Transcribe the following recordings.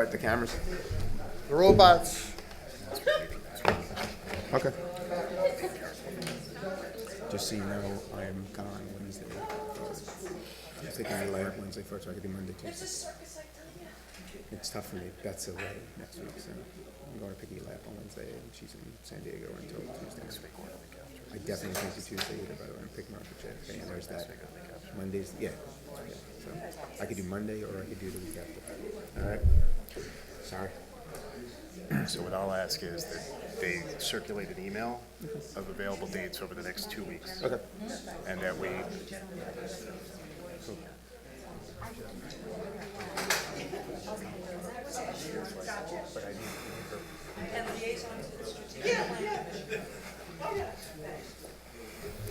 At the cameras? The robots. Okay. Just so you know, I'm gone Wednesday. I'm taking the lab Wednesday first, so I can do Monday, Tuesday. It's tough for me. That's away next week, so I'm going to pick lab on Wednesday, and she's in San Diego until Tuesday next week. I definitely can't do Tuesday either, by the way. I'm picking her up at JFK, and there's that. Mondays, yeah. So I could do Monday, or I could do the week after. All right. Sorry. So what I'll ask is that they circulate an email of available dates over the next 2 weeks. Okay. And that we,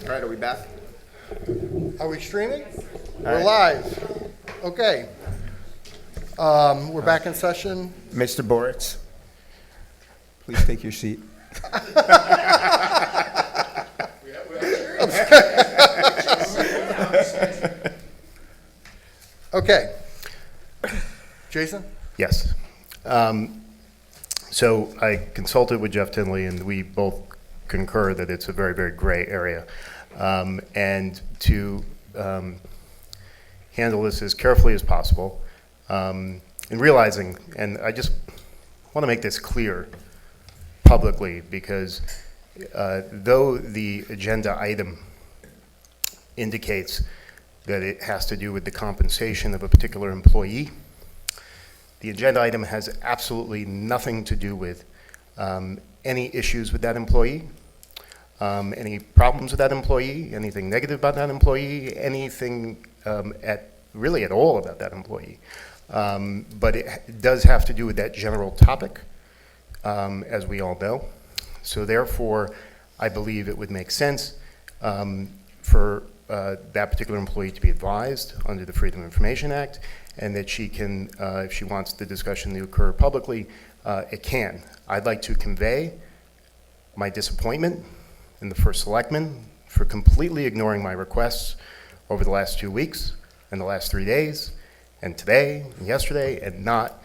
All right, are we back? Are we streaming? We're live. Okay. We're back in session. Mr. Boritz, please take your seat. Okay. Jason? yes. So I consulted with Jeff Tinley, and we both concur that it's a very, very gray area. And to handle this as carefully as possible, and realizing, and I just want to make this clear publicly, because though the agenda item indicates that it has to do with the compensation of a particular employee, the agenda item has absolutely nothing to do with any issues with that employee, any problems with that employee, anything negative about that employee, anything really at all about that employee. But it does have to do with that general topic, as we all know. So therefore, I believe it would make sense for that particular employee to be advised under the Freedom of Information Act, and that she can, if she wants the discussion to occur publicly, it can. I'd like to convey my disappointment in the first selectman for completely ignoring my requests over the last 2 weeks and the last 3 days, and today and yesterday, and not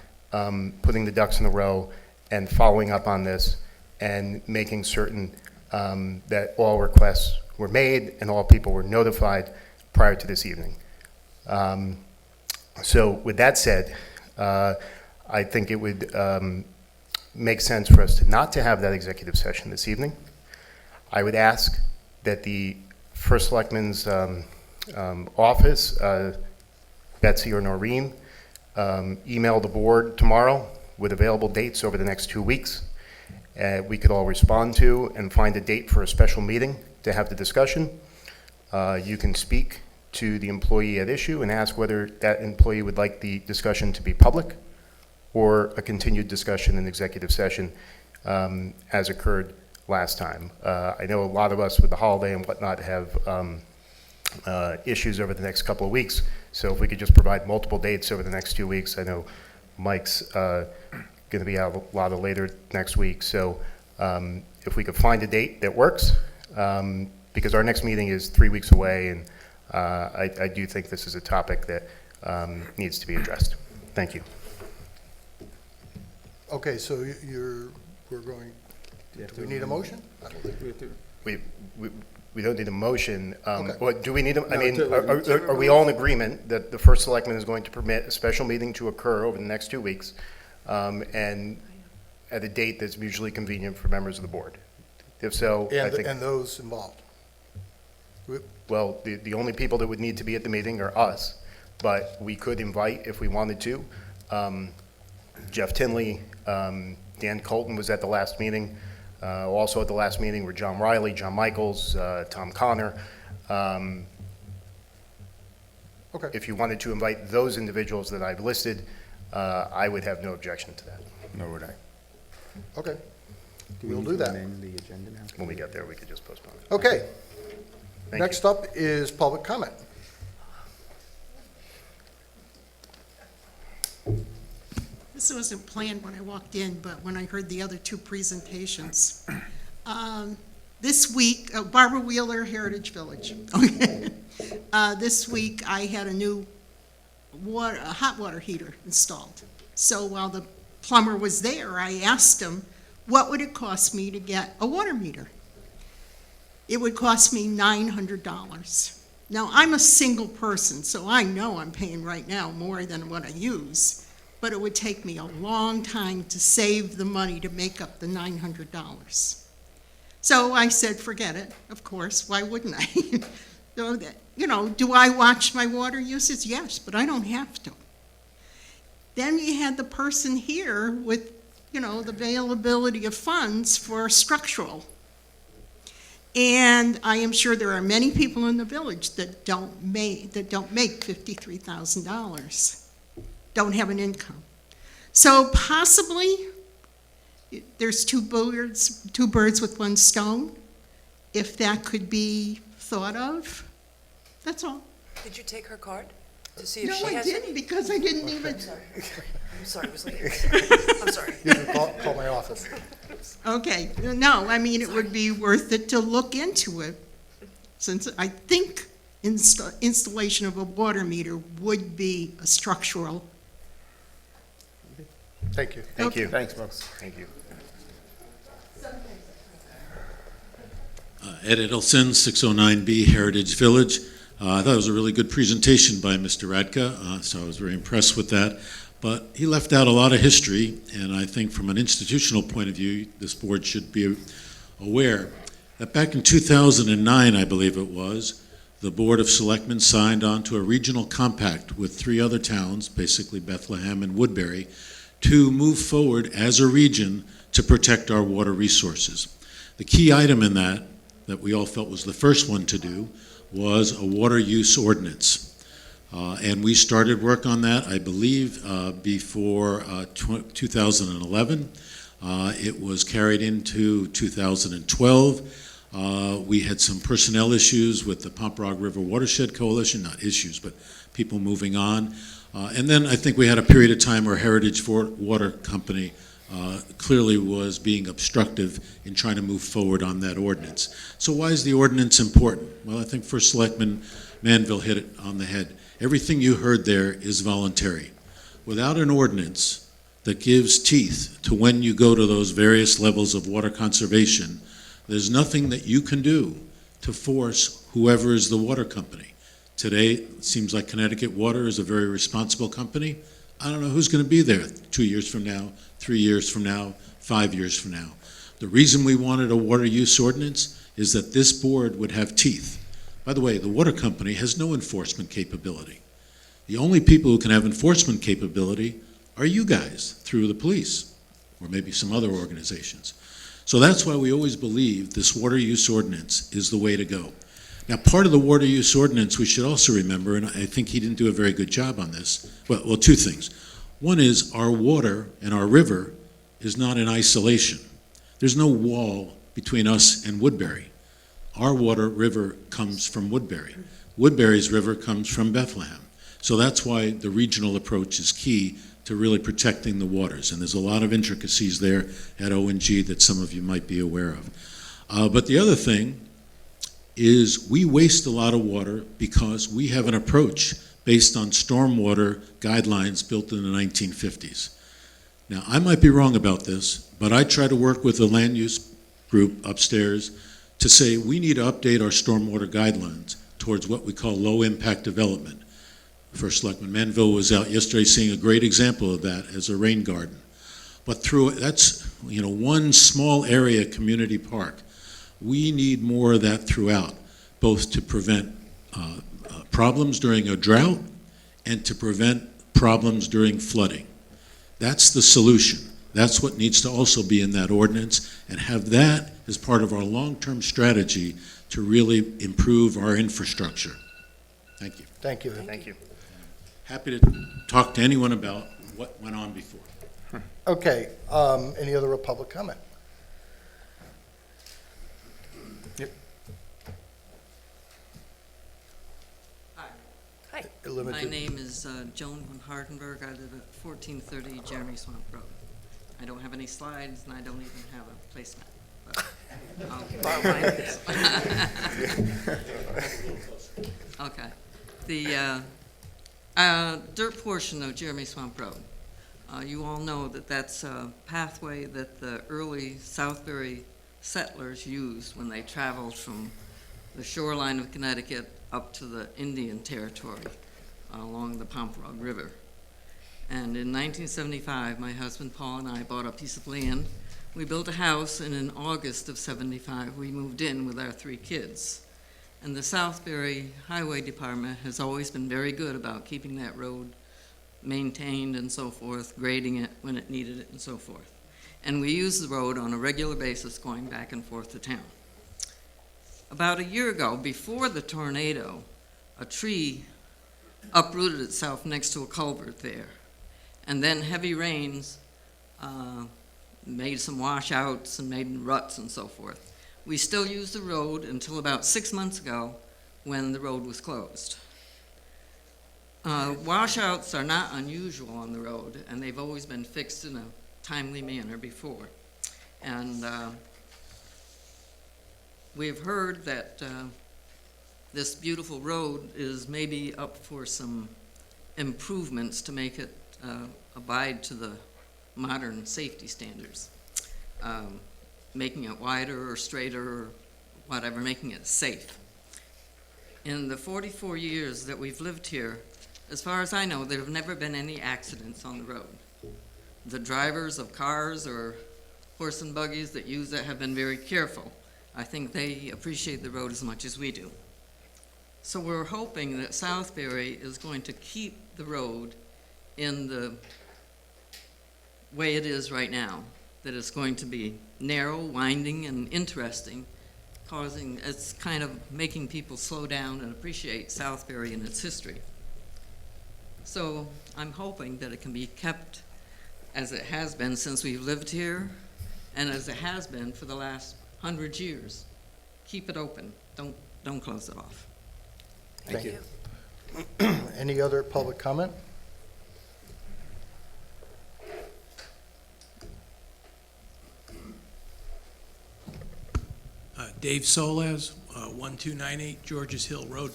putting the ducks in a row and following up on this and making certain that all requests were made and all people were notified prior to this evening. So with that said, I think it would make sense for us not to have that executive session this evening. I would ask that the First Selectman's office, Betsy or Noreen, email the board tomorrow with available dates over the next 2 weeks. We could all respond to and find a date for a special meeting to have the discussion. You can speak to the employee at issue and ask whether that employee would like the discussion to be public or a continued discussion in executive session as occurred last time. I know a lot of us with the holiday and whatnot have issues over the next couple of weeks, so if we could just provide multiple dates over the next 2 weeks. I know Mike's going to be out a lot of later next week, so if we could find a date that works, because our next meeting is 3 weeks away, and I do think this is a topic that needs to be addressed. Thank you. Okay, so we're going, do we need a motion? We don't need a motion. Okay. Or do we need a, I No, mean, to- are we all in agreement that the first selectman is going to permit a special meeting to occur over the next 2 weeks, and at a date that's mutually convenient for members of the board? If so, I think, And those involved? well, the only people that would need to be at the meeting are us, but we could invite, if we wanted to, Jeff Tinley, Dan Colton was at the last meeting. Also at the last meeting were John Riley, John Michaels, Tom Connor. Okay. If you wanted to invite those individuals that I've listed, I would have no objection to that. Nor would I. Okay. Do We'll need do to that. amend the agenda now? When we get there, we could just postpone it. Okay. Thank Next you. up is public comment. This wasn't planned when I walked in, but when I heard the other two presentations. This week, Barbara Wheeler, Heritage Village. This week, I had a new hot water heater installed. So while the plumber was there, I asked him, what would it cost me to get a water meter? It would cost me $900. Now, I'm a single person, so I know I'm paying right now more than what I use, but it would take me a long time to save the money to make up the $900. So I said, forget it, of course, why wouldn't I? So that, do I watch my water usage? Yes, but I don't have to. Then you had the person here with, the availability of funds for structural. And I am sure there are many people in the village that don't make $53,000, don't have an income. So possibly there's two birds with one stone, if that could be thought of. That's all. Did you take her card to see if No, she I has didn't, any? because I didn't even, I'm sorry, it was late. I'm sorry. You can call my office. okay, no, I mean, it would be worth it to look into it, since I think installation of a water meter would be a structural. Thank you. Thank you. Thanks, folks. Thank you. Ed Edelson, 609B Heritage Village. I thought it was a really good presentation by Mr. Radka, so I was very impressed with that. But he left out a lot of history, and I think from an institutional point of view, this board should be aware that back in 2009, I believe it was, the Board of Selectmen signed on to a regional compact with 3 other towns, basically Bethlehem and Woodbury, to move forward as a region to protect our water resources. The key item in that we all felt was the first one to do, was a water use ordinance. And we started work on that, I believe, before 2011. It was carried into 2012. We had some personnel issues with the Pomperaug River Watershed Coalition, not issues, but people moving on. And then I think we had a period of time where Heritage Water Company clearly was being obstructive in trying to move forward on that ordinance. So why is the ordinance important? Well, I think First Selectman Manville hit it on the head. Everything you heard there is voluntary. Without an ordinance that gives teeth to when you go to those various levels of water conservation, there's nothing that you can do to force whoever is the water company. Today, it seems like Connecticut Water is a very responsible company. I don't know who's going to be there 2 years from now, 3 years from now, 5 years from now. The reason we wanted a water use ordinance is that this board would have teeth. By the way, the water company has no enforcement capability. The only people who can have enforcement capability are you guys through the police, or maybe some other organizations. So that's why we always believe this water use ordinance is the way to go. Now, part of the water use ordinance we should also remember, and I think he didn't do a very good job on this, well, 2 things. One is our water and our river is not in isolation. There's no wall between us and Woodbury. Our river comes from Woodbury. Woodbury's river comes from Bethlehem. So that's why the regional approach is key to really protecting the waters. And there's a lot of intricacies there at O&G that some of you might be aware of. But the other thing is we waste a lot of water because we have an approach based on stormwater guidelines built in the 1950s. Now, I might be wrong about this, but I try to work with the land use group upstairs to say we need to update our stormwater guidelines towards what we call low-impact development. First Selectman Manville was out yesterday seeing a great example of that as a rain garden. But that's one small area community park. We need more of that throughout, both to prevent problems during a drought and to prevent problems during flooding. That's the solution. That's what needs to also be in that ordinance, and have that as part of our long-term strategy to really improve our infrastructure. Thank you. Thank you. Thank you. Happy to talk to anyone about what went on before. Okay, any other public comment? Hi. My Limited. name is Joan von Hardenberg. I live at 1430 Jeremy Swamp Road. I don't have any slides, and I don't even have a placemat. But I'll borrow mine. Okay. The dirt portion of Jeremy Swamp Road. You all know that that's a pathway that the early Southbury settlers used when they traveled from the shoreline of Connecticut up to the Indian Territory along the Pompanoag River. And in 1975, my husband Paul and I bought a piece of land. We built a house, and in August of '75, we moved in with our 3 kids. And the Southbury Highway Department has always been very good about keeping that road maintained and so forth, grading it when it needed it and so forth. And we use the road on a regular basis going back and forth to town. About a year ago, before the tornado, a tree uprooted itself next to a culvert there. And then heavy rains made some washouts and made ruts and so forth. We still used the road until about 6 months ago when the road was closed. Washouts are not unusual on the road, and they've always been fixed in a timely manner before. And we've heard that this beautiful road is maybe up for some improvements to make it abide to the modern safety standards, making it wider or straighter or whatever, making it safe. In the 44 years that we've lived here, as far as I know, there have never been any accidents on the road. The drivers of cars or horse and buggies that use it have been very careful. I think they appreciate the road as much as we do. So we're hoping that Southbury is going to keep the road in the way it is right now, that it's going to be narrow, winding, and interesting, it's kind of making people slow down and appreciate Southbury and its history. So I'm hoping that it can be kept as it has been since we've lived here, and as it has been for the last 100 years. Keep it open. Don't close it off. Thank you. Any other public comment? Dave Solaz, 1298 Georges Hill Road.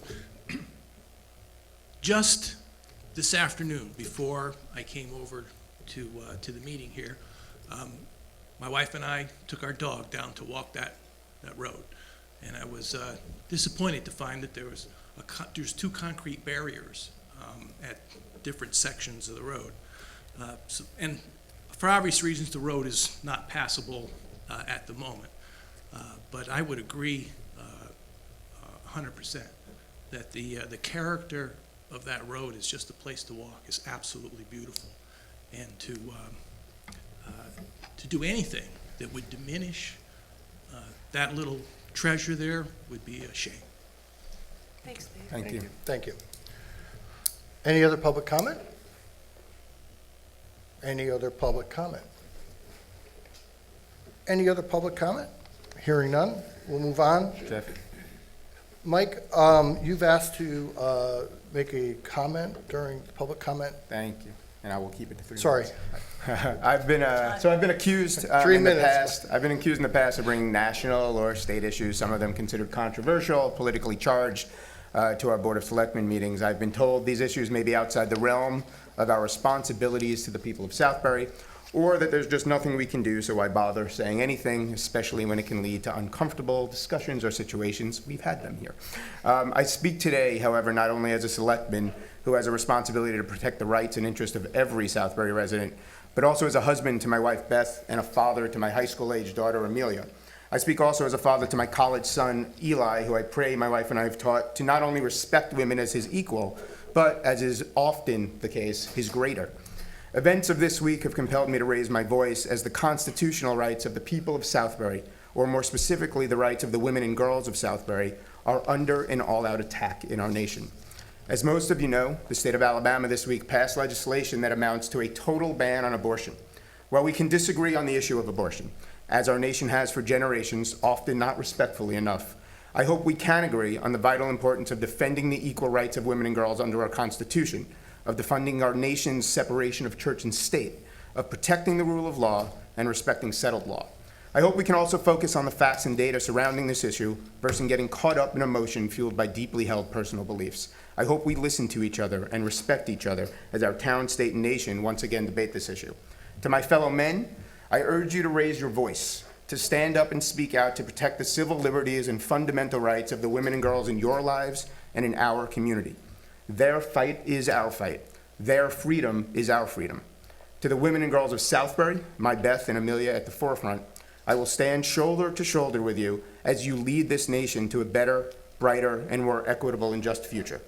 Just this afternoon, before I came over to the meeting here, my wife and I took our dog down to walk that road, and I was disappointed to find that there's 2 concrete barriers at different sections of the road, and for obvious reasons, the road is not passable at the moment. But I would agree 100% that the character of that road is just a place to walk. Is absolutely beautiful, and to do anything that would diminish that little treasure there would be a shame. Thanks, Dave. Thank you. Thank you. Any other public comment? Any other public comment? Any other public comment? Hearing none, we'll move on. Jeff? Mike, you've asked to make a comment during public comment. Thank you, and I will keep it to 3 Sorry. minutes. I've been accused 3 in the minutes. past. I've been accused in the past of bringing national or state issues, some of them considered controversial, politically charged, to our Board of Selectmen meetings. I've been told these issues may be outside the realm of our responsibilities to the people of Southbury, or that there's just nothing we can do, so why bother saying anything, especially when it can lead to uncomfortable discussions or situations. We've had them here. I speak today, however, not only as a selectman who has a responsibility to protect the rights and interests of every Southbury resident, but also as a husband to my wife Beth and a father to my high school-age daughter Amelia. I speak also as a father to my college son Eli, who I pray my wife and I have taught to not only respect women as his equal, but, as is often the case, his greater. Events of this week have compelled me to raise my voice as the constitutional rights of the people of Southbury, or more specifically the rights of the women and girls of Southbury, are under an all-out attack in our nation. As most of you know, the state of Alabama this week passed legislation that amounts to a total ban on abortion. While we can disagree on the issue of abortion, as our nation has for generations, often not respectfully enough, I hope we can agree on the vital importance of defending the equal rights of women and girls under our Constitution, of defending our nation's separation of church and state, of protecting the rule of law, and respecting settled law. I hope we can also focus on the facts and data surrounding this issue versus getting caught up in emotion fueled by deeply held personal beliefs. I hope we listen to each other and respect each other as our town, state, and nation once again debate this issue. To my fellow men, I urge you to raise your voice, to stand up and speak out to protect the civil liberties and fundamental rights of the women and girls in your lives and in our community. Their fight is our fight. Their freedom is our freedom. To the women and girls of Southbury, my Beth and Amelia at the forefront, I will stand shoulder to shoulder with you as you lead this nation to a better, brighter, and more equitable and just future.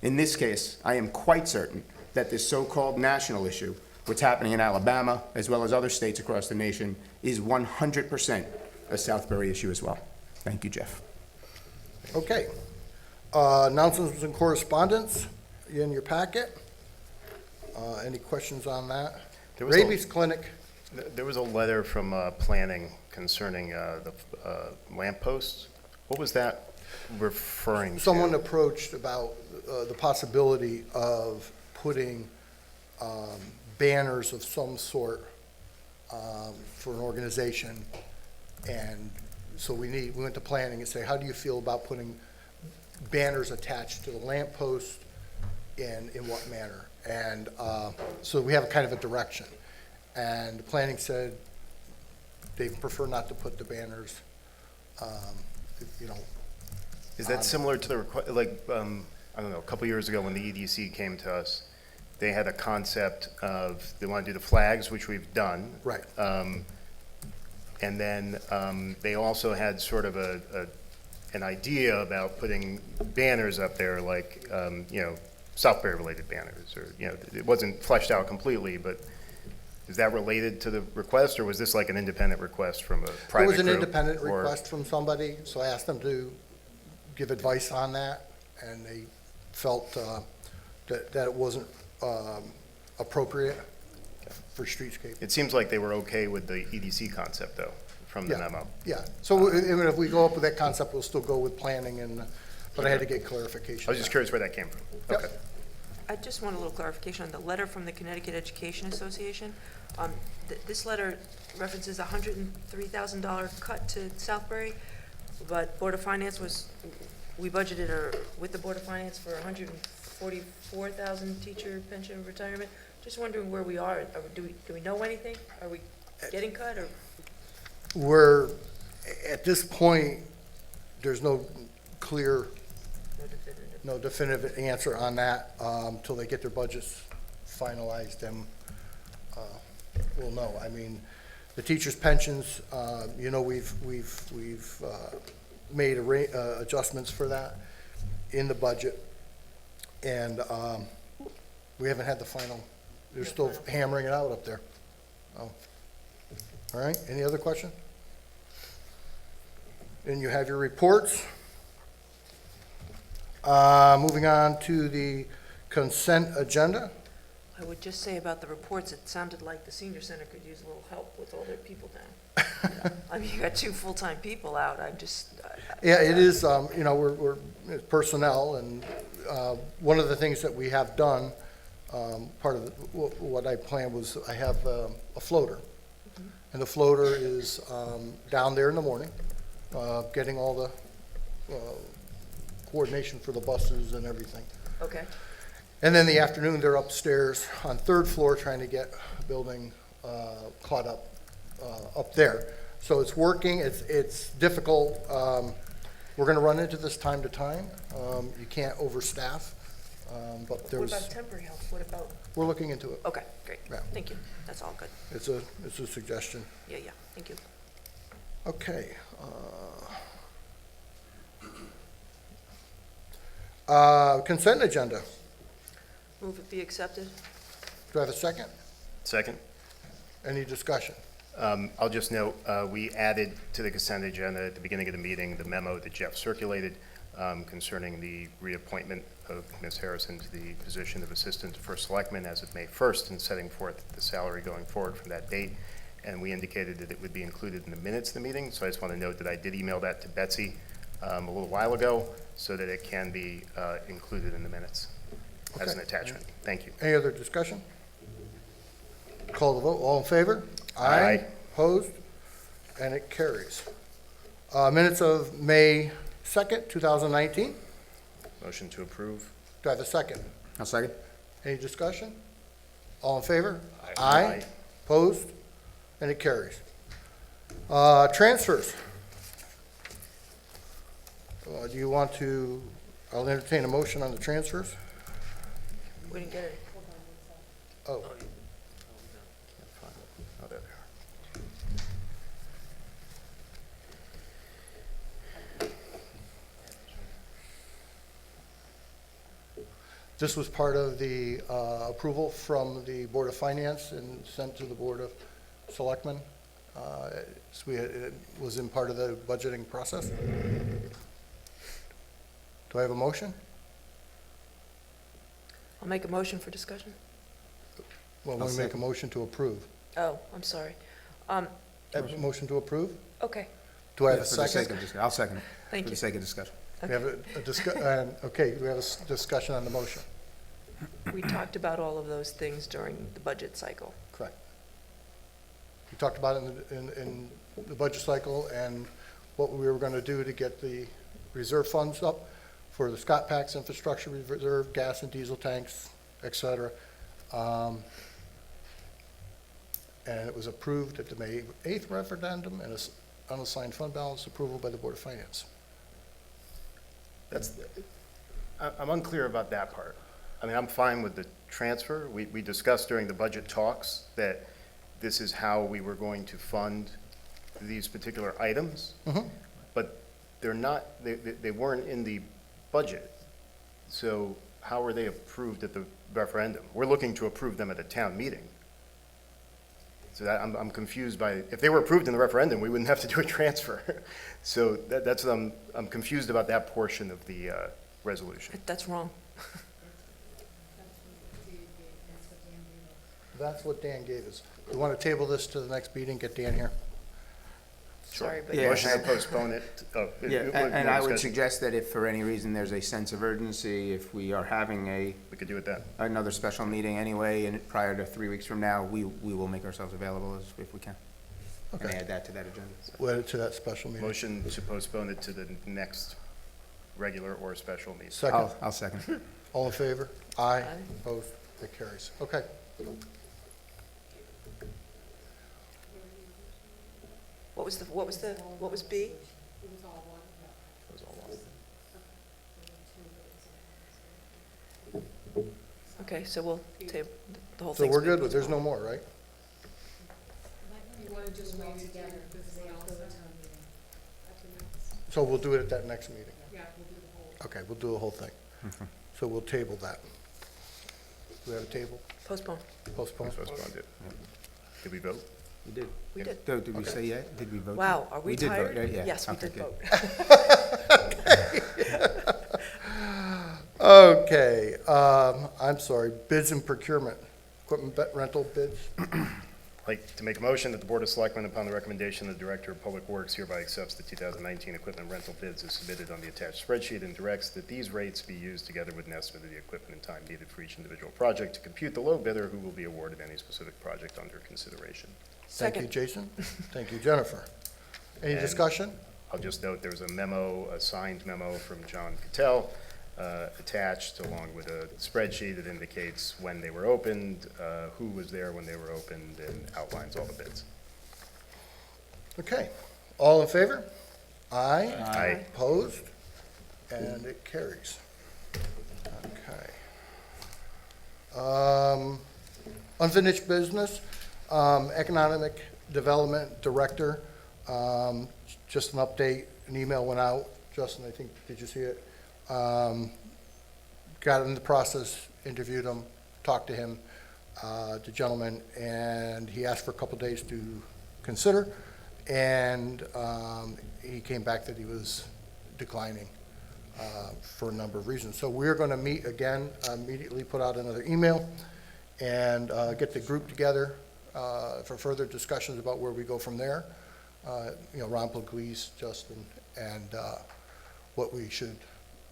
In this case, I am quite certain that this so-called national issue, what's happening in Alabama, as well as other states across the nation, is 100% a Southbury issue as well. Thank you, Jeff. Okay. Announcements and correspondence in your packet. Any questions on that? There was a- Rabies clinic, There was a letter from planning concerning the lampposts. What was that referring to? someone approached about the possibility of putting banners of some sort for an organization. And so we went to planning and say, how do you feel about putting banners attached to the lamppost and in what manner? And so we have a kind of a direction. And the planning said they prefer not to put the banners, you know. Is that similar to the, I don't know, a couple years ago when the EDC came to us, they had a concept of, they want to do the flags, which we've done. Right. And then they also had sort of an idea about putting banners up there, like, you know, Southbury-related banners, or, you know, it wasn't fleshed out completely, but is that related to the request, or was this like an independent request from a private It was an group, independent or- request from somebody, so I asked them to give advice on that, and they felt that it wasn't appropriate for streetscape. It seems like they were okay with the EDC concept, though, from the Yeah. memo. Yeah, so even if we go up with that concept, we'll still go with planning, but I had to get clarification. I was just curious where that came from. Yep. Okay. I just want a little clarification on the letter from the Connecticut Education Association. This letter references a $103,000 cut to Southbury, but Board of Finance we budgeted with the Board of Finance for $144,000 teacher pension retirement. Just wondering where we are. Do we know anything? Are we getting cut, or? We're, at this point, there's no clear, no definitive answer on that, till they get their budgets finalized, and, we'll know. I mean, the teachers' pensions, you know, we've made adjustments for that in the budget, and, we haven't had the final, they're still hammering it out up there. Oh. All right, any other question? Then you have your reports. Moving on to the consent agenda. I would just say about the reports, it sounded like the senior center could use a little help with all their people down. I mean, you got 2 full-time people out. Yeah, it is, you know, we're it's personnel, and one of the things that we have done, part of what I planned was I have a floater. And the floater is down there in the morning, getting all the coordination for the buses and everything. Okay. And then the afternoon, they're upstairs on 3rd floor trying to get the building caught up up there. So it's working, it's difficult. We're gonna run into this time to time. You can't overstaff, but What there's, about temporary help? What about, we're looking into it. okay, great. Yeah. Thank you. That's all good. It's a suggestion. Yeah, thank you. Okay. Consent agenda. Move it be accepted. Do I have a second? Second? Any discussion? I'll just note, we added to the consent agenda at the beginning of the meeting the memo that Jeff circulated concerning the reappointment of Ms. Harrison to the position of Assistant to First Selectman as of May 1st, and setting forth the salary going forward from that date. And we indicated that it would be included in the minutes of the meeting, so I just want to note that I did email that to Betsy a little while ago, so that it can be included in the minutes as an Okay. attachment. Thank you. Any other discussion? Call the vote. All in favor? Aye. Opposed? And it carries. Minutes of May 2nd, 2019. Motion to approve. Do I have a second? I'll second. Any discussion? All in favor? Aye. Opposed? And it carries. Transfers. Do you want to, I'll entertain a motion on the transfers? We didn't get it. Oh, Oh, there they are. this was part of the approval from the Board of Finance and sent to the Board of Selectmen. It was in part of the budgeting process. Do I have a motion? I'll make a motion for discussion. Well, I'll we make a second. motion to approve. Oh, I'm sorry. Have a motion to approve? Okay, Do I have Yeah, a for the sake second? of discussion. I'll second it. Thank For you. the sake of discussion. We have okay, we have a discussion on the motion. We talked about all of those things during the budget cycle. Correct. We talked about it in the budget cycle and what we were going to do to get the reserve funds up for the Scott Pax infrastructure reserve, gas and diesel tanks, et cetera. And it was approved at the May 8th referendum and it's unassigned fund balance approval by the Board of Finance. I'm unclear about that part. I mean, I'm fine with the transfer. We discussed during the budget talks that this is how we were going to fund these particular items, but they're not, they weren't in the budget. So how were they approved at the referendum? We're looking to approve them at a town meeting. So that, I'm confused by, if they were approved in the referendum, we wouldn't have to do a transfer. So that's, I'm confused about that portion of the resolution. That's wrong. That's what Dan gave us. We want to table this to the next meeting, get Dan here? Sorry, but Yeah. Motion to postpone it. Yeah, and I would suggest that if for any reason there's a sense of urgency, if we are having We could do it then. another special meeting anyway, and prior to 3 weeks from now, we will make ourselves available if we can. And Okay. add that to that agenda. We'll add it to that special meeting. Motion to postpone it to the next regular or special meeting. Second, I'll second. all in favor? Aye. Aye. Opposed? It carries. Okay. what was B? Okay, so we'll table the whole So thing. we're good with, there's no more, right? You want to just wait together because they all go to town meeting at the next. So we'll do it at that next meeting. Yeah, we'll do the whole. Okay, we'll do the whole thing. So we'll table that. Do we have a table? Postpone. Postpone? Postponed it. Did we vote? We did. We did. Did we say yet? Did we vote? Wow, are we did vote, tired? right? Yeah. Yes, we Okay, did good. vote. Okay, I'm sorry, bids and procurement, equipment rental bids. Like to make a motion that the Board of Selectmen, upon the recommendation of the Director of Public Works, hereby accepts the 2019 equipment rental bids as submitted on the attached spreadsheet and directs that these rates be used together with an estimate of the equipment and time needed for each individual project to compute the low bidder who will be awarded any specific project under consideration. Thank you, Second. Jason. Thank you, Jennifer. Any And- discussion? I'll just note there was a memo, a signed memo from John Cattell, attached along with a spreadsheet that indicates when they were opened, who was there when they were opened, and outlines all the bids. Okay, all in favor? Aye. Aye. Opposed? And it carries. Okay. Unfinished business, Economic Development Director, just an update, an email went out, Justin, I think, did you see it? Got in the process, interviewed him, talked to him, the gentleman, and he asked for a couple days to consider, and he came back that he was declining for a number of reasons. So we're going to meet again, immediately put out another email, and get the group together for further discussions about where we go from there. Ron Plaguise, Justin, and what we should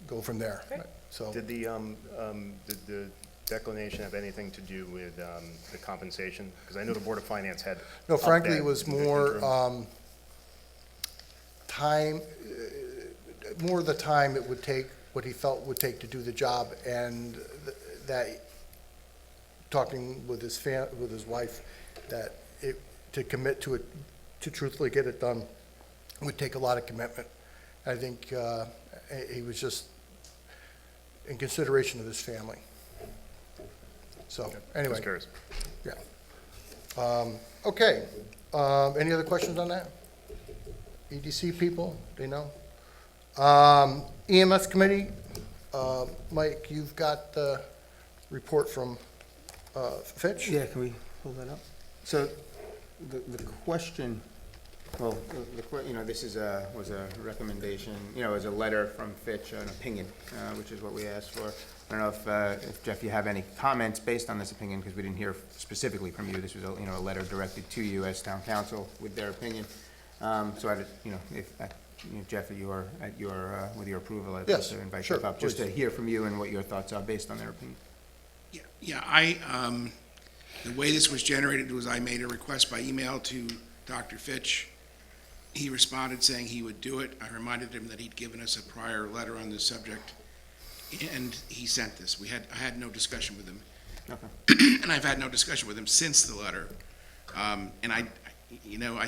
go from there. Great. So, Did the declination have anything to do with the compensation? Because I know the Board of Finance had. no, upped frankly, that it was in the more interim. time, more the time it would take what he felt would take to do the job, and that, talking with with his wife, that to commit to it, to truthfully get it done, would take a lot of commitment. I think he was just in consideration of his family. So, anyway. Just curious. Yeah. Okay. Any other questions on that? EDC people, they know? EMS committee, Mike, you've got the report from Fitch? Yeah, can we pull that up? So, the question, well, this was a recommendation, as a letter from Fitch, an opinion, which is what we asked for. I don't know if Jeff, you have any comments based on this opinion, because we didn't hear specifically from you. This was a letter directed to you as town council with their opinion. So I, if Jeff, with your approval, I'd like Yes, to invite sure, Jeff up just to please. hear from you and what your thoughts are based on their opinion. The way this was generated was I made a request by email to Dr. Fitch. He responded saying he would do it. I reminded him that he'd given us a prior letter on this subject, and he sent this. I had no discussion with him. Okay. And I've had no discussion with him since the letter. And I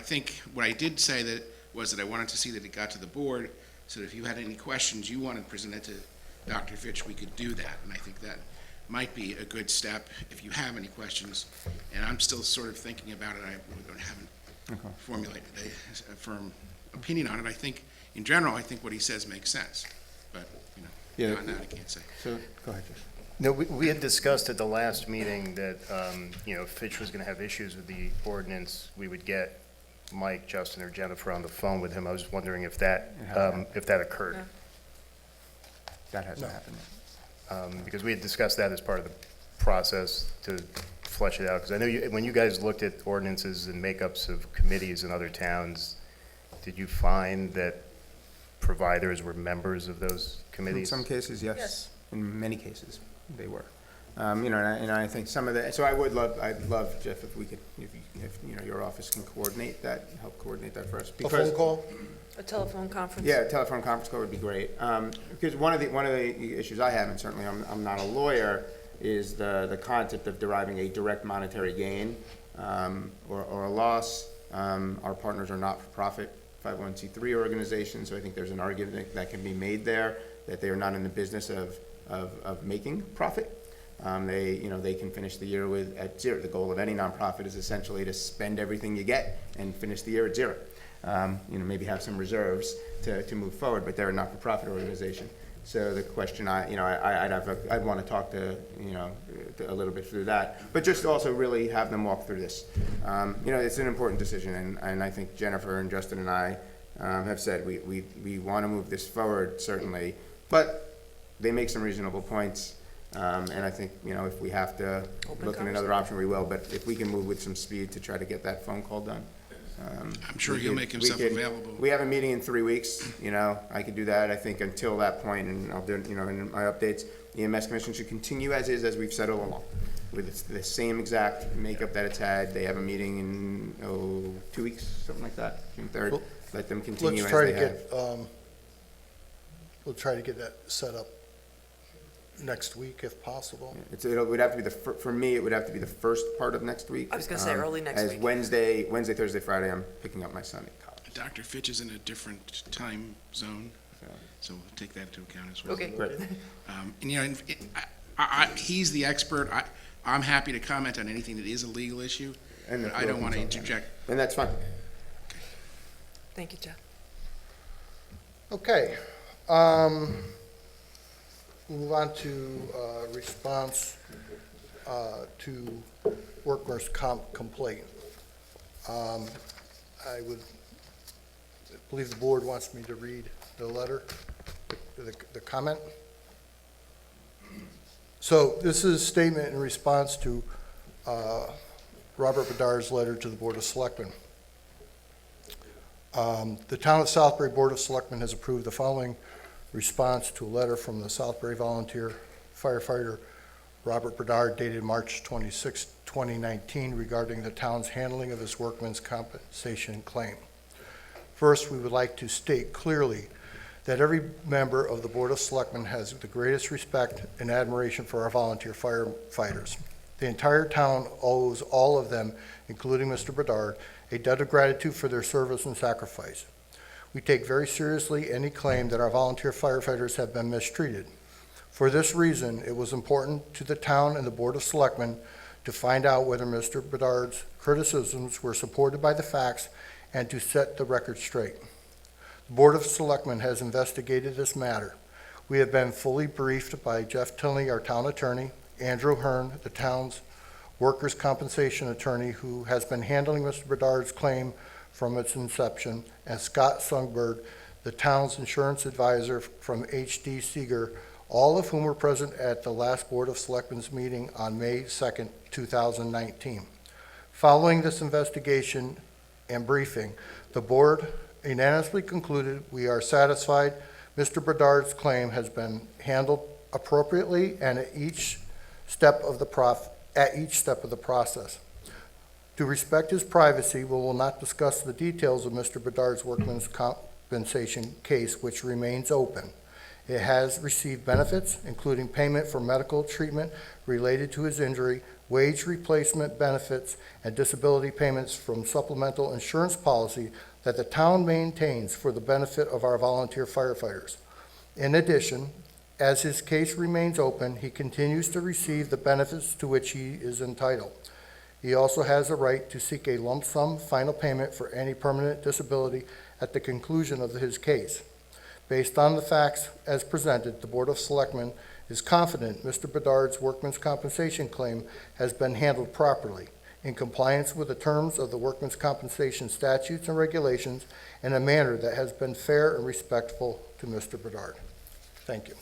think what I did say was that I wanted to see that it got to the board, so that if you had any questions you wanted presented to Dr. Fitch, we could do that. And I think that might be a good step if you have any questions. And I'm still sort of thinking about it. I really haven't formulated a firm opinion on it. I think, in general, I think what he says makes sense. But, Yeah. beyond that, I can't say. So, go ahead, Jeff. No, we had discussed at the last meeting that, if Fitch was going to have issues with the ordinance, we would get Mike, Justin, or Jennifer on the phone with him. I was wondering if that occurred. Yeah. That hasn't happened yet. Because we had discussed that as part of the process to flesh it out. Because I know when you guys looked at ordinances and makeups of committees in other towns, did you find that providers were members of those In committees? some cases, yes. Yes. In many cases, they were. And I think some of the, so I'd love, Jeff, if we could, if your office can coordinate that, help coordinate that for us. A phone call? A telephone conference? Yeah, a telephone conference call would be great. Because one of the issues I have, and certainly I'm not a lawyer, is the concept of deriving a direct monetary gain or a loss. Our partners are not-for-profit 501c3 organizations, so I think there's an argument that can be made there that they are not in the business of making profit. They can finish the year at zero. The goal of any nonprofit is essentially to spend everything you get and finish the year at zero. Maybe have some reserves to move forward, but they're a not-for-profit organization. So the question I'd want to talk to a little bit through that, but just also really have them walk through this. It's an important decision, and I think Jennifer and Justin and I have said we want to move this forward, certainly, but they make some reasonable points. And I think, if we have to look at another option, we will, but if we can move with some speed to try to get that phone call done. I'm sure he'll make himself available. We have a meeting in 3 weeks, I could do that, I think, until that point, and I'll do, in my updates. The EMS Commission should continue as is, as we've said all along, with the same exact makeup that it's had. They have a meeting in, 2 weeks, something like that, June 3rd. Well, Let them continue Let's as try they to have. get, we'll try to get that set up next week if possible. It would have to be for me, it would have to be the first part of next week. I was gonna say early next as week. Wednesday, Thursday, Friday, I'm picking up my son at college. Dr. Fitch is in a different time zone, so we'll take that into account as well. Okay. Great. He's the expert. I'm happy to comment on anything that is a legal issue, And the but I don't legal want to consultant. interject. And that's fine. Thank you, Jeff. Okay. Move on to response to workers' comp complaint. I believe the board wants me to read the letter, the comment. So this is a statement in response to Robert Bedard's letter to the Board of Selectmen. The Town of Southbury Board of Selectmen has approved the following response to a letter from the Southbury volunteer firefighter Robert Bedard dated March 26, 2019 regarding the town's handling of his workman's compensation claim. First, we would like to state clearly that every member of the Board of Selectmen has the greatest respect and admiration for our volunteer firefighters. The entire town owes all of them, including Mr. Bedard, a debt of gratitude for their service and sacrifice. We take very seriously any claim that our volunteer firefighters have been mistreated. For this reason, it was important to the town and the Board of Selectmen to find out whether Mr. Bedard's criticisms were supported by the facts and to set the record straight. The Board of Selectmen has investigated this matter. We have been fully briefed by Jeff Tilney, our town attorney, Andrew Hearn, the town's workers' compensation attorney, who has been handling Mr. Bedard's claim from its inception, and Scott Sundberg, the town's insurance advisor from H.D. Seeger, all of whom were present at the last Board of Selectmen's meeting on May 2nd, 2019. Following this investigation and briefing, the board unanimously concluded we are satisfied Mr. Bedard's claim has been handled appropriately and at each step of the process. To respect his privacy, we will not discuss the details of Mr. Bedard's workman's compensation case, which remains open. It has received benefits, including payment for medical treatment related to his injury, wage replacement benefits, and disability payments from supplemental insurance policy that the town maintains for the benefit of our volunteer firefighters. In addition, as his case remains open, he continues to receive the benefits to which he is entitled. He also has a right to seek a lump sum final payment for any permanent disability at the conclusion of his case. Based on the facts as presented, the Board of Selectmen is confident Mr. Bedard's workman's compensation claim has been handled properly, in compliance with the terms of the workman's compensation statutes and regulations, in a manner that has been fair and respectful to Mr. Bedard. Thank you.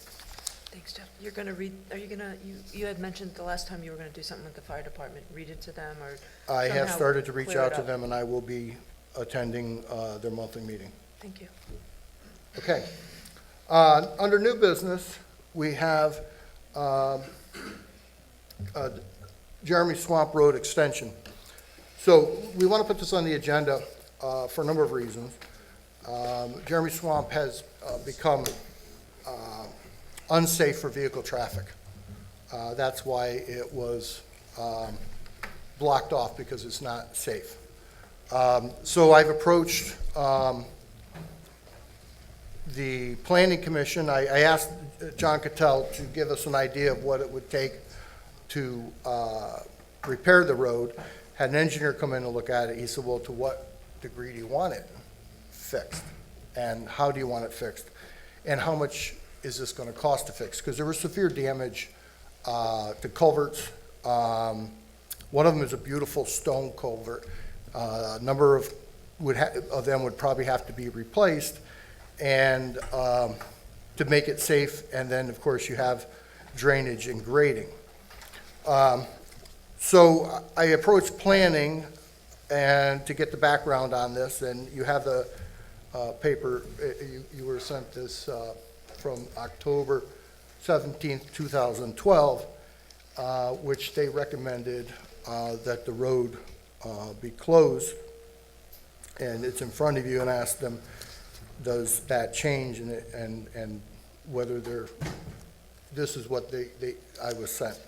Thanks, Jeff. You're gonna read, are you gonna, you had mentioned the last time you were gonna do something with the fire department, read it to them, or I have somehow started to reach clear it out to up? them, and I will be attending their monthly meeting. Thank you. Okay. Under new business, we have Jeremy Swamp Road Extension. So we want to put this on the agenda for a number of reasons. Jeremy Swamp has become unsafe for vehicle traffic. That's why it was blocked off, because it's not safe. So I've approached the Planning Commission. I asked John Cattell to give us an idea of what it would take to repair the road. Had an engineer come in and look at it. He said, well, to what degree do you want it fixed? And how do you want it fixed? And how much is this going to cost to fix? Because there was severe damage to culverts. One of them is a beautiful stone culvert. A number of them would probably have to be replaced, and to make it safe. And then, of course, you have drainage and grading. So I approached planning and to get the background on this, and you have the paper. You were sent this from October 17th, 2012, which they recommended that the road be closed. And it's in front of you, and asked them, does that change in it, and whether this is what I was sent.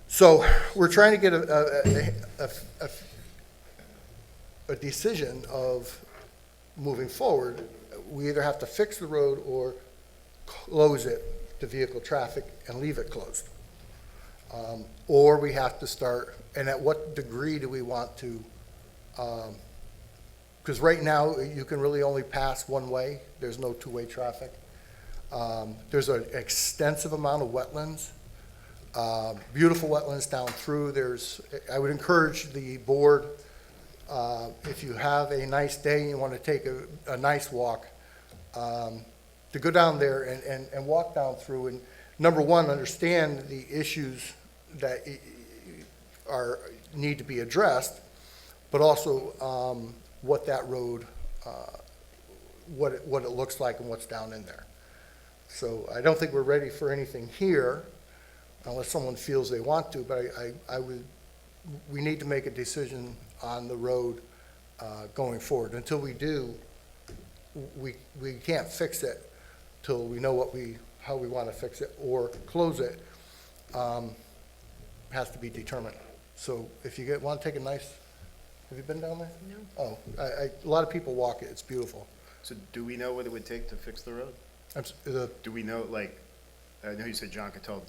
So we're trying to get a decision of moving forward. We either have to fix the road or close it to vehicle traffic and leave it closed. Or we have to start, and at what degree do we want to, because right now you can really only pass one way. There's no two-way traffic. There's an extensive amount of wetlands. Beautiful wetlands down through. I would encourage the board, if you have a nice day and you want to take a nice walk, to go down there and walk down through, and number one, understand the issues that need to be addressed, but also what that road, what it looks like and what's down in there. So I don't think we're ready for anything here, unless someone feels they want to, but we need to make a decision on the road going forward. Until we do, we can't fix it till we know how we want to fix it or close it, has to be determined. So if you want to take a nice, have you been down there? No. Oh, a lot of people walk it, it's beautiful. So do we know what it would take to fix the road? Do we know, like, I know you said John Cattell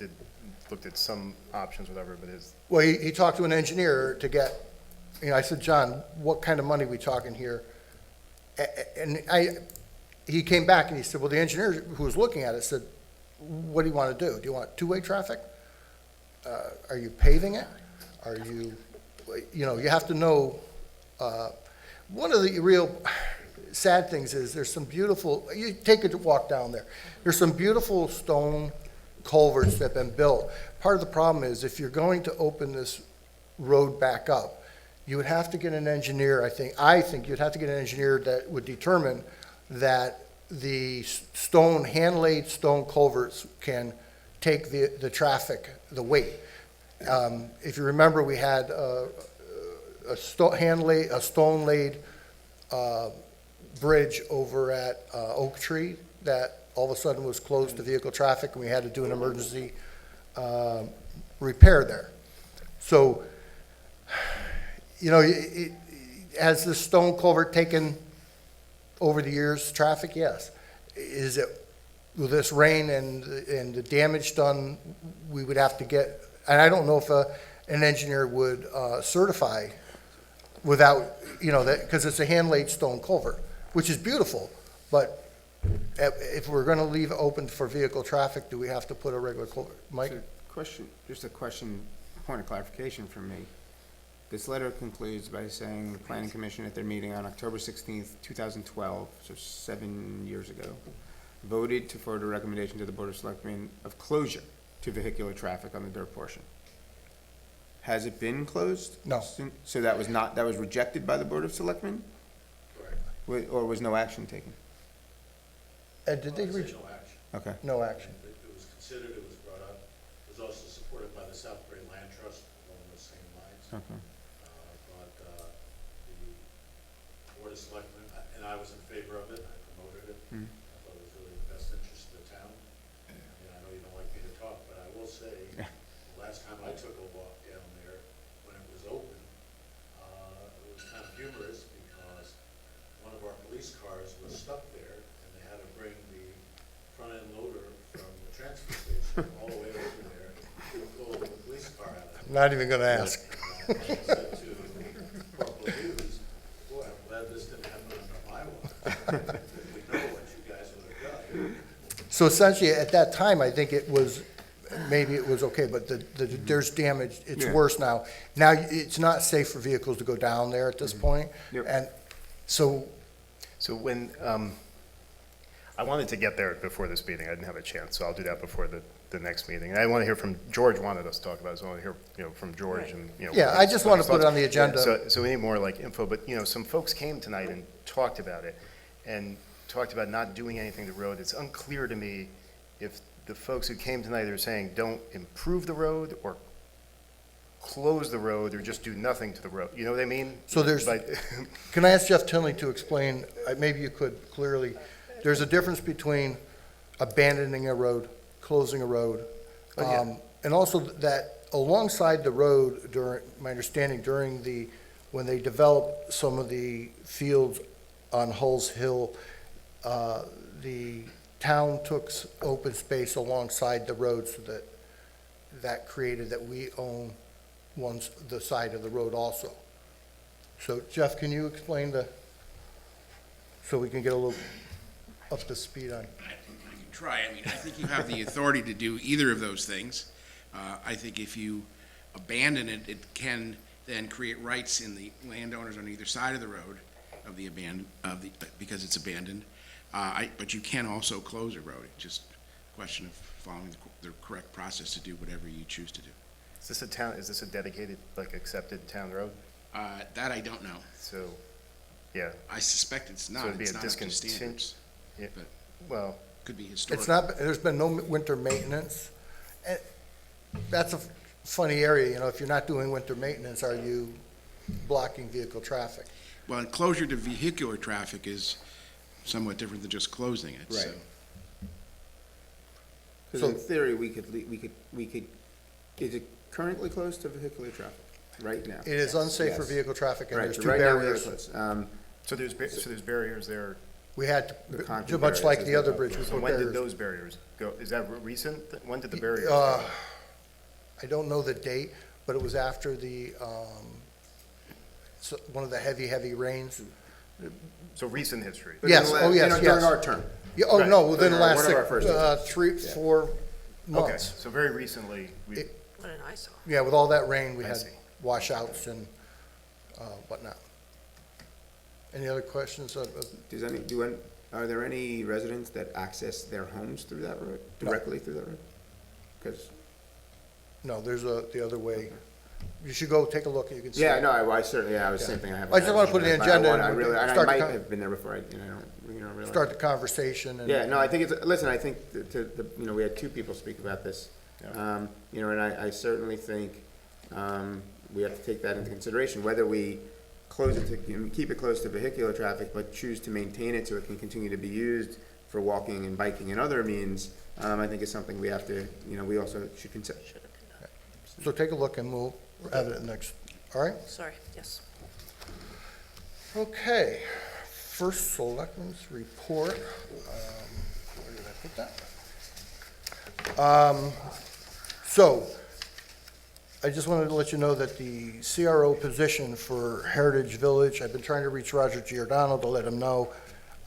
looked at some options, whatever, but Well, he talked to an engineer to get, I said, John, what kind of money we talking here? And he came back and he said, well, the engineer who was looking at it said, what do you want to do? Do you want two-way traffic? Are you paving it? Are you, you have to know, one of the real sad things is there's some beautiful, you take a walk down there, there's some beautiful stone culverts that have been built. Part of the problem is if you're going to open this road back up, you would have to get an engineer, I think you'd have to get an engineer that would determine that the hand-laid stone culverts can take the traffic, the weight. If you remember, we had a stone-laid bridge over at Oak Tree that all of a sudden was closed to vehicle traffic, and we had to do an emergency repair there. So, has the stone culvert taken over the years traffic? Yes. Is it, with this rain and the damage done, we would have to get, and I don't know if an engineer would certify without, that, because it's a hand-laid stone culvert, which is beautiful, but if we're gonna leave it open for vehicle traffic, do we have to put a regular culvert? Mike? Just a question, point of clarification from me. This letter concludes by saying the Planning Commission at their meeting on October 16th, 2012, so 7 years ago, voted to forward a recommendation to the Board of Selectmen of closure to vehicular traffic on the dirt portion. Has it been closed? No. So that was rejected by the Board of Selectmen? Correct. Or was no action taken? Ed, did they No reach? action. Okay. No action. It was considered, it was brought up, it was also supported by the Southbury Land Trust along those same lines. Okay. But the Board of Selectmen, and I was in favor of it, I promoted it. Mhm. I thought it was really in the best interest of the town. And I know you don't like me to talk, but I will say, the last time I took a walk down there, when it was open, it was kind of humorous because one of our police cars was stuck there, and they had to bring the front-end loader from the transfer station all the way over there to pull the police car out of it. Not even gonna ask. And I said to Corporal Hughes, boy, I'm glad this didn't happen under my watch. We know what you guys would have done. So essentially, at that time, I think maybe it was okay, but there's damage, it's Yeah. worse now. Now, it's not safe for vehicles to go down there at this point. Yep. And so, So when, I wanted to get there before this meeting, I didn't have a chance, so I'll do that before the next meeting. And I want to hear from, George wanted us to talk about it, so I want to hear, from George and, yeah, I just want to put it on the Yeah, agenda. So we need more like info, but, some folks came tonight and talked about it, and talked about not doing anything to the road. It's unclear to me if the folks who came tonight are saying don't improve the road, or close the road, or just do nothing to the road, you know what I mean? So there's- But- Can I ask Jeff Tinley to explain, maybe you could clearly, there's a difference between abandoning a road, closing a road, Oh, yeah. and also that alongside the road, during, my understanding, when they developed some of the fields on Hull's Hill, the town took open space alongside the road so that created that we own the side of the road also. So Jeff, can you explain so we can get a little up to speed on? I can try. I mean, I think you have the authority to do either of those things. I think if you abandon it, it can then create rights in the landowners on either side of the road because it's abandoned. But you can also close a road. It's just a question of following the correct process to do whatever you choose to do. Is this a dedicated, like, accepted town road? That I don't know. So, yeah, I suspect it's not. So it'd be It's a not up to discontinu- standards. yeah, But well, could be historic. It's not, there's been no winter maintenance. And that's a funny area, if you're not doing winter maintenance, are you blocking vehicle traffic? Well, closure to vehicular traffic is somewhat different than just closing it, so. Right. Because So- in theory, we could, is it currently closed to vehicular traffic right now? It is unsafe for Yes. vehicle traffic, and Right, there's so two right now we are barriers. closed. So there's barriers there. We had, The concrete to- much like barriers the is other the- bridge, we So put when did barriers. those barriers go? Is that recent? When did the barriers Uh, go? I don't know the date, but it was after the, one of the heavy rains. So recent history. But Yes, in the oh, la- yes, you know, yes. During our term. Yeah, oh, Right. no, within the One last of our first meetings. 3-4 Okay, months. so very recently, we, It- What an eyesore. Yeah, with all that rain, we I had see. washouts and whatnot. Any other questions? Are there any residents that access their homes through that road, No. directly through that road? Because, No, there's the other way. You should go take a look, you can see. yeah, no, I certainly, I was same thing. haven't I just wanna had put it, an but agenda and I we really, can and I start the might con- have been there before, I don't realize. Start the conversation and. Yeah, no, I think it's, listen, I think we had two people speak about this. And I certainly think, we have to take that into consideration, whether we close it to, keep it closed to vehicular traffic, but choose to maintain it so it can continue to be used for walking and biking and other means, I think is something we have to, we also should consider. So take a look and we'll have it next, all right? Sorry, yes. Okay, first selectmen's report. Where did I put that? So, I just wanted to let you know that the CRO position for Heritage Village, I've been trying to reach Roger Giordano to let him know,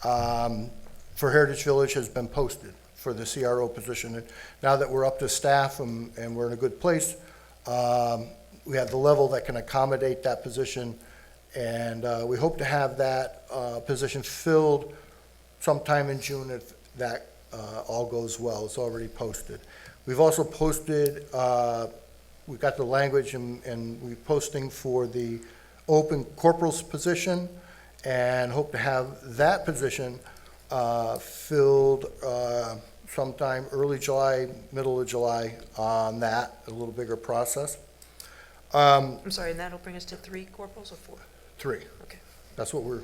for Heritage Village has been posted for the CRO position. And now that we're up to staff and we're in a good place, we have the level that can accommodate that position. And we hope to have that position filled sometime in June if that all goes well. It's already posted. We've also posted, we've got the language and we're posting for the open corporal's position and hope to have that position filled sometime early July, middle of July on that, a little bigger process. I'm sorry, and that'll bring us to 3 corporals or 4? 3. Okay. That's what we're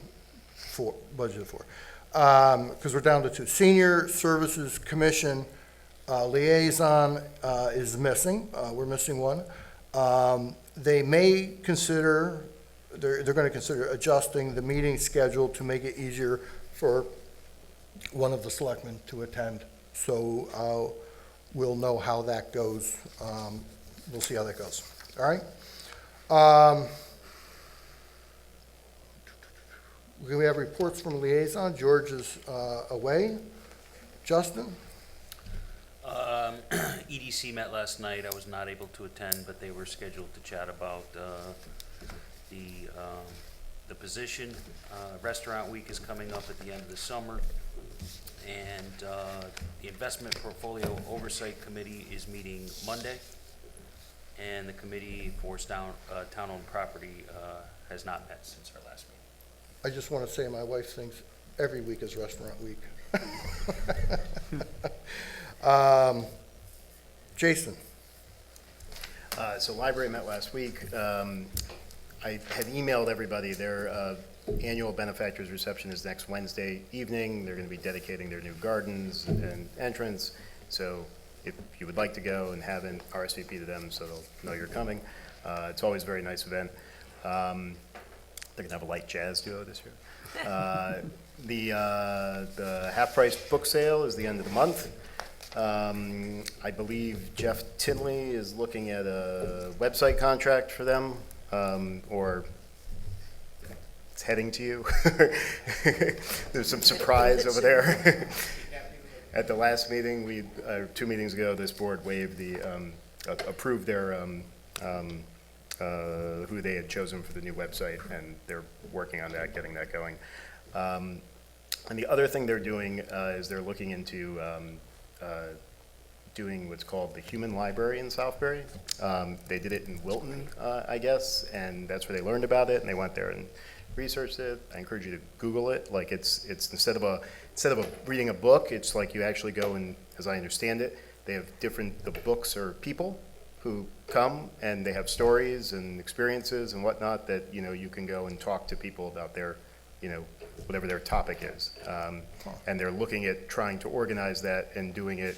budgeted for. Because we're down to 2. Senior Services Commission liaison is missing. We're missing one. They may consider, they're going to consider adjusting the meeting schedule to make it easier for one of the selectmen to attend. So we'll know how that goes. We'll see how that goes. All right? We have reports from liaison. George is away. Justin? EDC met last night. I was not able to attend, but they were scheduled to chat about the position. Restaurant Week is coming up at the end of the summer, and the Investment Portfolio Oversight Committee is meeting Monday, and the Committee for Town-Owned Property has not met since our last meeting. I just want to say my wife thinks every week is Restaurant Week. Jason? So library met last week. I had emailed everybody, their annual benefactors reception is next Wednesday evening. They're going to be dedicating their new gardens and entrance. So if you would like to go and have an RSVP to them so they'll know you're coming. It's always a very nice event. They're going to have a light jazz duo this year. The half-price book sale is the end of the month. I believe Jeff Tinley is looking at a website contract for them, or it's heading to you. There's some surprise over there. At the last meeting, 2 meetings ago, this board waived approved their, who they had chosen for the new website, and they're working on that, getting that going. And the other thing they're doing is they're looking into doing what's called the Human Library in Southbury. They did it in Wilton, I guess, and that's where they learned about it, and they went there and researched it. I encourage you to Google it. Like it's instead of reading a book, it's like you actually go and, as I understand it, they have the books are people who come and they have stories and experiences and whatnot that, you can go and talk to people about their whatever their topic is. And they're looking at trying to organize that and doing it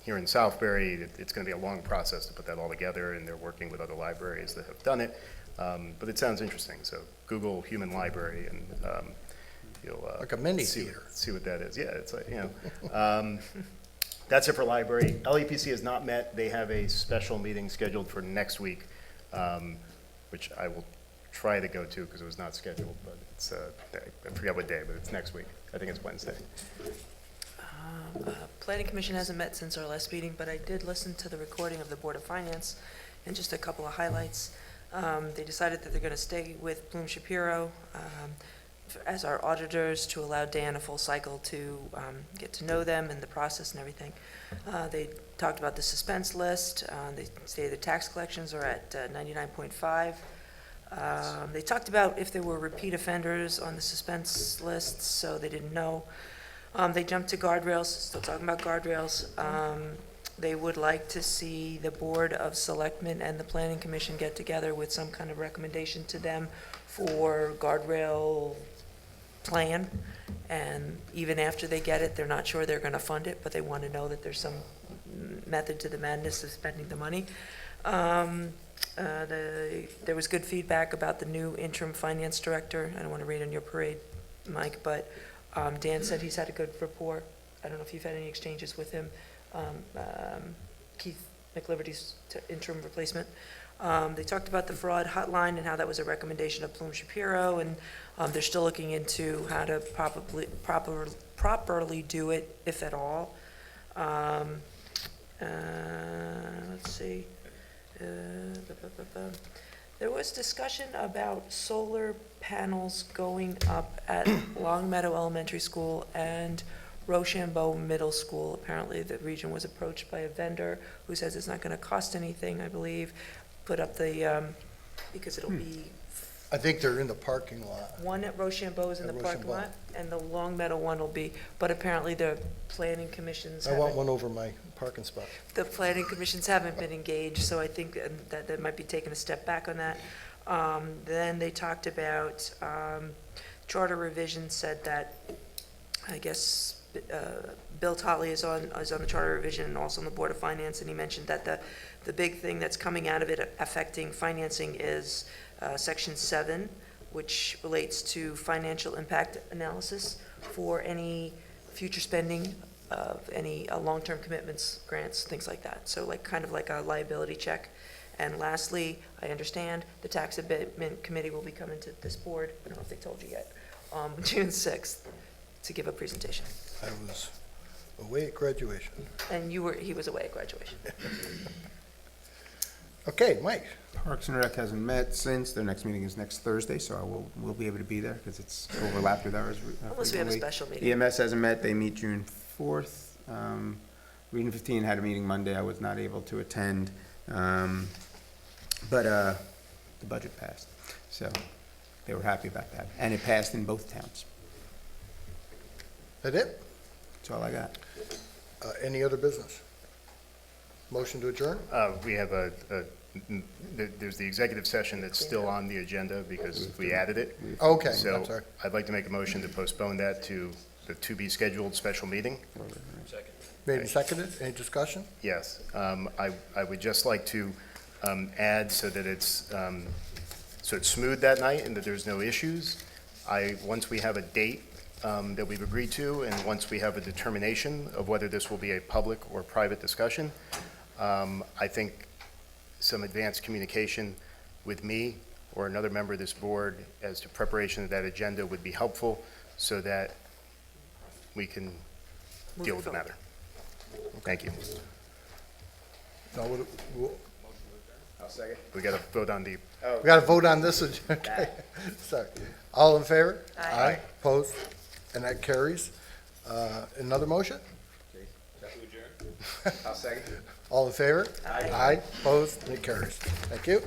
here in Southbury. It's going to be a long process to put that all together, and they're working with other libraries that have done it. But it sounds interesting, so Google Human Library, and you'll Like a mini see theater. what that is. Yeah, it's like, that's it for library. LEPC has not met. They have a special meeting scheduled for next week, which I will try to go to because it was not scheduled, but it's, I forget what day, but it's next week. I think it's Wednesday. Planning Commission hasn't met since our last meeting, but I did listen to the recording of the Board of Finance, and just a couple of highlights. They decided that they're going to stay with Bloom Shapiro as our auditors to allow Dan a full cycle to get to know them and the process and everything. They talked about the suspense list. They say the tax collections are at 99.5. They talked about if there were repeat offenders on the suspense list, so they didn't know. They jumped to guardrails, still talking about guardrails. They would like to see the Board of Selectmen and the Planning Commission get together with some kind of recommendation to them for guardrail plan. And even after they get it, they're not sure they're going to fund it, but they want to know that there's some method to the madness of spending the money. There was good feedback about the new interim finance director. I don't want to rain on your parade, Mike, but Dan said he's had a good rapport. I don't know if you've had any exchanges with him. Keith McLiberty's interim replacement. They talked about the fraud hotline and how that was a recommendation of Bloom Shapiro, and they're still looking into how to properly do it, if at all. Let's see. There was discussion about solar panels going up at Long Meadow Elementary School and Rochambeau Middle School. Apparently, the region was approached by a vendor who says it's not going to cost anything, I believe. Put up the, because it'll be I think they're in the parking lot. one at Rochambeau is in the At parking Rochambeau. lot, and the Long Meadow one will be, but apparently the planning commissions I want haven't, one over my parking spot. the planning commissions haven't been engaged, so I think that might be taking a step back on that. Then they talked about, charter revision said that, I guess, Bill Totley is on the charter revision and also on the Board of Finance, and he mentioned that the big thing that's coming out of it affecting financing is Section 7, which relates to financial impact analysis for any future spending of any long-term commitments, grants, things like that. So kind of like a liability check. And lastly, I understand the tax abatement committee will be coming to this board, I don't know if they told you yet, June 6th, to give a presentation. I was away at graduation. And he was away at graduation. Okay, Mike. Parks and Rec hasn't met since. Their next meeting is next Thursday, so we'll be able to be there because it's overlapped with ours. Unless we have a frequently. special meeting. EMS hasn't met. They meet June 4th. Region 15 had a meeting Monday. I was not able to attend. But the budget passed, so they were happy about that. And it passed in both towns. That it? That's all I got. Any other business? Motion to adjourn? We have there's the executive session that's still on the agenda because we added it. Okay, I'm So sorry. I'd like to make a motion to postpone that to the to-be-scheduled special meeting. Made and seconded. Any discussion? Yes. I would just like to add so that it's smooth that night and that there's no issues. Once we have a date that we've agreed to, and once we have a determination of whether this will be a public or private discussion, I think some advanced communication with me or another member of this board as to preparation of that agenda would be helpful so that we can deal with the matter. Thank you. No, I'll second. We got to vote on the, we got to vote on this. Okay, sorry. All in favor? Aye. Opposed? And that carries. Another motion? I'll second. All in favor? Aye. Aye, opposed, and it carries. Thank you.